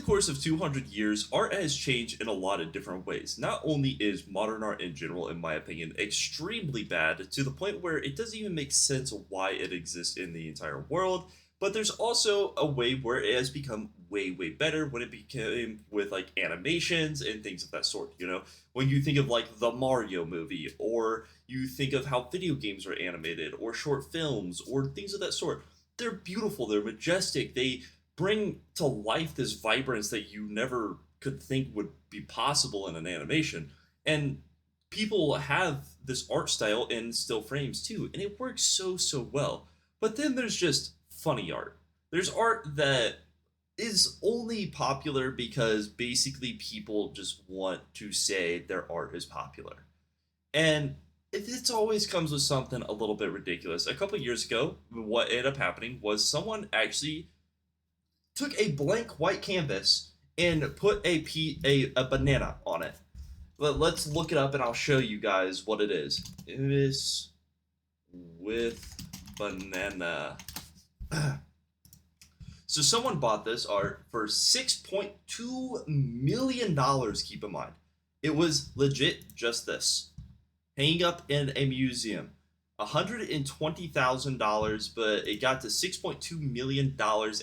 course of 200 years, art has changed in a lot of different ways. Not only is modern art in general, in my opinion, extremely bad to the point where it doesn't even make sense why it exists in the entire world, but there's also a way where it has become way, way better when it became with like animations and things of that sort. When you think of like the Mario movie, or you think of how video games are animated, or short films, or things of that sort, they're beautiful, they're majestic, they bring to life this vibrance that you never could think would be possible in an animation. And people have this art style in still frames too, and it works so, so well. But then there's just funny art. There's art that is only popular because basically people just want to say their art is popular. And it always comes with something a little bit ridiculous. A couple of years ago, what ended up happening was someone actually took a blank white canvas and put a banana on it. Let's look it up and I'll show you guys what it is. It is with banana. So someone bought this art for $6.2 million, keep in mind. It was legit just this. Hanging up in a museum. $120,000, but it got to $6.2 million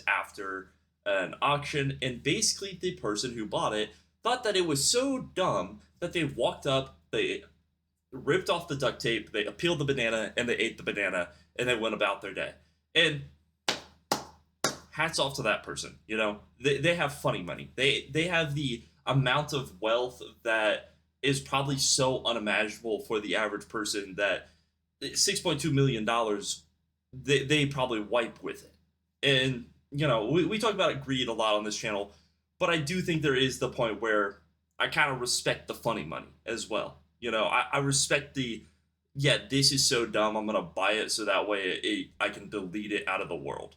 after an auction, and basically the person who bought it thought that it was so dumb that they walked up, they ripped off the duct tape, they peeled the banana, and they ate the banana, and they went about their day. And hats off to that person. They have funny money. They have the amount of wealth that is probably so unimaginable for the average person that $6.2 million, they probably wipe with it. And we talk about greed a lot on this channel, but I do think there is the point where I kind of respect the funny money as well. I respect yeah, this is so dumb, I'm gonna buy it so that way I can delete it out of the world.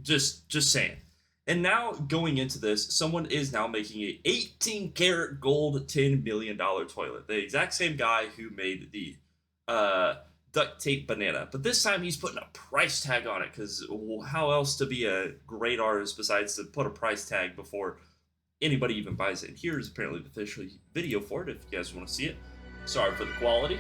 Just saying. And now going into this, someone is now making a 18 karat gold $10 million toilet. The exact same guy who made the duct tape banana, but this time he's putting a price tag on it, because how else to be a great artist besides to put a price tag before anybody even buys it? And here's apparently the official video for it if you guys want to see it. Sorry for the quality.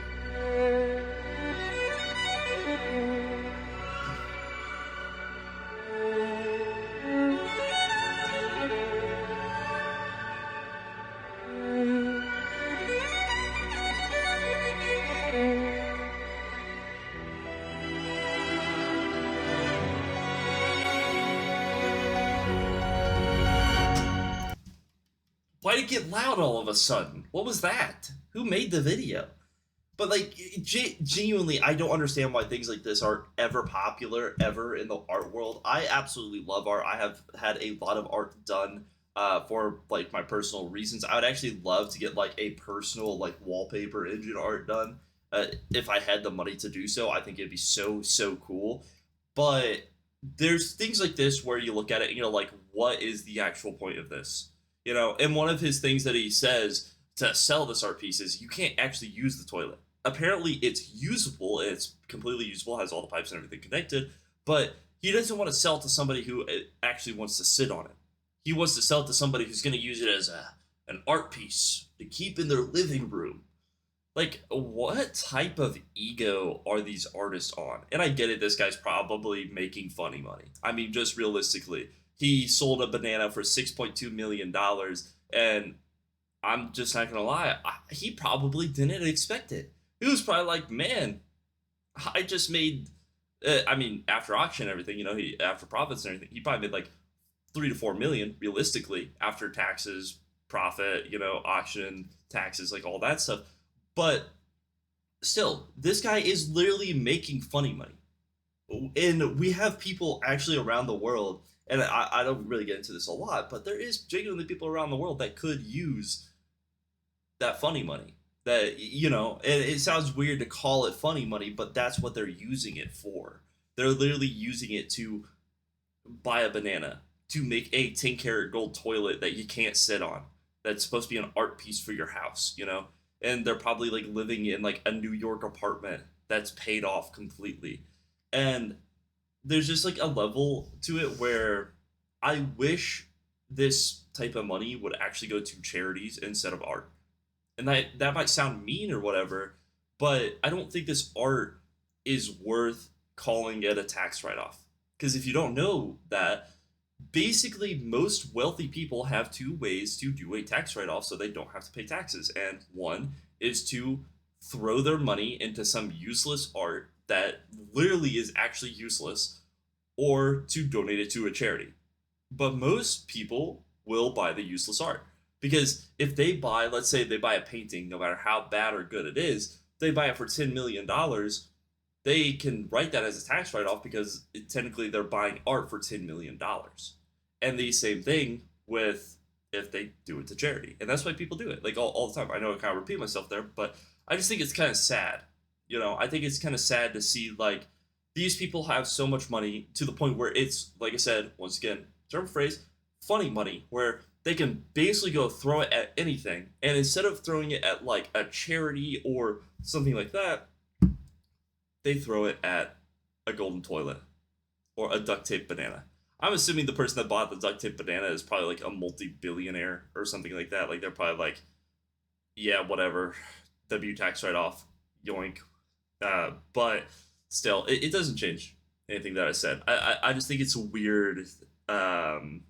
Why'd it get loud all of a sudden? What was that? Who made the video? But like, genuinely, I don't understand why things like this are ever popular, ever in the art world. I absolutely love art. I have had a lot of art done for like my personal reasons. I would actually love to get like a personal like wallpaper engine art done. If I had the money to do so, I think it'd be so, so cool. But there's things like this where you look at it and you're like, what is the actual point of this? And one of his things that he says to sell this art piece is you can't actually use the toilet. Apparently it's usable, it's completely usable, has all the pipes and everything connected, but he doesn't want to sell it to somebody who actually wants to sit on it. He wants to sell it to somebody who's going to use it as an art piece to keep in their living room. Like, what type of ego are these artists on? And I get it, this guy's probably making funny money. I mean, just realistically, he sold a banana for $6.2 million, and I'm just not gonna lie, he probably didn't expect it. He was probably like, man, I just made, I mean, after auction and everything, after profits and everything, he probably made like 3 to 4 million, realistically, after taxes, profit, auction, taxes, like all that stuff. But still, this guy is literally making funny money. And we have people actually around the world, and I don't really get into this a lot, but there is genuinely people around the world that could use that funny money. That, and it sounds weird to call it funny money, but that's what they're using it for. They're literally using it to buy a banana, to make a 10 karat gold toilet that you can't sit on, that's supposed to be an art piece for your house, And they're probably like living in like a New York apartment that's paid off completely. And there's just like a level to it where I wish this type of money would actually go to charities instead of art. And that might sound mean or whatever, but I don't think this art is worth calling it a tax write-off. Because if you don't know that, basically most wealthy people have two ways to do a tax write-off so they don't have to pay taxes. And one is to throw their money into some useless art that literally is actually useless, or to donate it to a charity. But most people will buy the useless art. Because if they buy, let's say they buy a painting, no matter how bad or good it is, they buy it for $10 million, they can write that as a tax write off because technically they're buying art for $10 million. And the same thing with if they do it to charity. And that's why people do it, like all the time. I know I kind of repeat myself there, but I just think it's kind of sad. I think it's kind of sad to see like these people have so much money to the point where it's, like I said, once again, term phrase, funny money, where they can basically go throw it at anything. And instead of throwing it at like a charity or something like that, they throw it at a golden toilet or a duct tape banana. I'm assuming the person that bought the duct tape banana is probably like a multi-billionaire or something like that. Like they're probably like, yeah, whatever, W tax write off, yoink. But still, it doesn't change anything that I said. I just think it's weird. Um,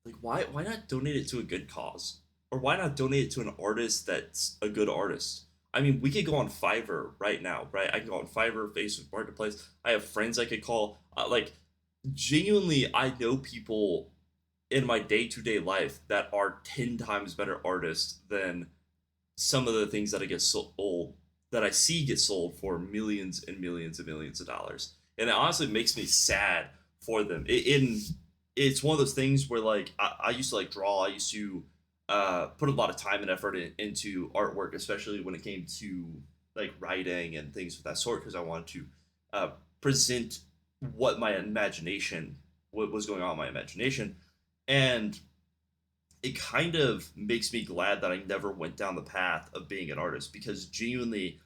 like why not donate it to a good cause, or why not donate it to an artist that's a good artist? I mean, we could go on Fiverr right now, right? I can go on Fiverr, Facebook Marketplace. I have friends I could call. Like, genuinely, I know people in my day-to-day life that are 10 times better artists than some of the things that I get sold, that I see get sold for millions and millions and millions of dollars. And it honestly makes me sad for them. It's one of those things where like I used to like draw. I used to put a lot of time and effort into artwork, especially when it came to like writing and things of that sort, because I wanted to uh, present what my imagination, what was going on in my imagination. And it kind of makes me glad that I never went down the path of being an artist, because genuinely,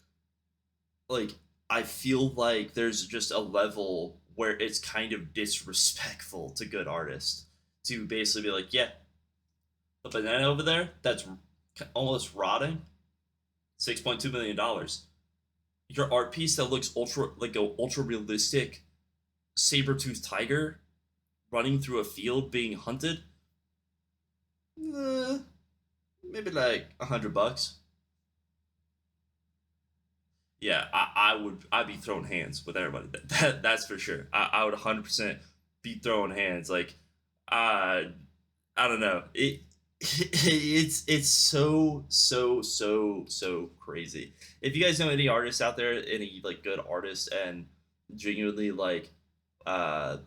like, I feel like there's just a level where it's kind of disrespectful to good artists to basically be like, yeah, the banana over there that's almost rotting, $6.2 million. Your art piece that looks ultra like a ultra realistic saber-toothed tiger running through a field being hunted, uh, maybe like $100. Yeah, I'd be throwing hands with everybody. That's for sure. I would 100% be throwing hands. Like, uh, I don't know. It's so crazy. If you guys know any artists out there, any like good artists, and genuinely like uh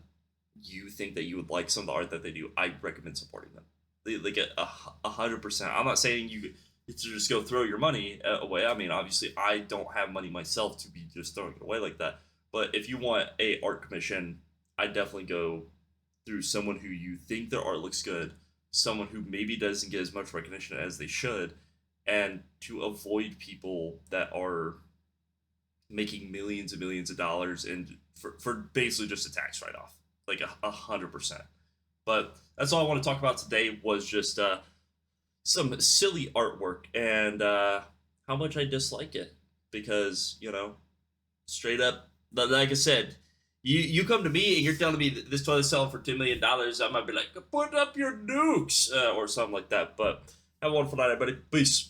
you think that you would like some of the art that they do, I recommend supporting them. Like 100%. I'm not saying you to just go throw your money away. I mean, obviously, I don't have money myself to be just throwing it away like that. But if you want a art commission, I definitely go through someone who you think their art looks good, someone who maybe doesn't get as much recognition as they should, and to avoid people that are making millions and millions of dollars and for basically just a tax write off, like 100%. But that's all I want to talk about today was just some silly artwork and how much I dislike it, because straight up, like I said, you come to me and you're telling me that this toilet's selling for $10 million, I might be like, put up your nukes or something like that. But have a wonderful night, everybody. Peace.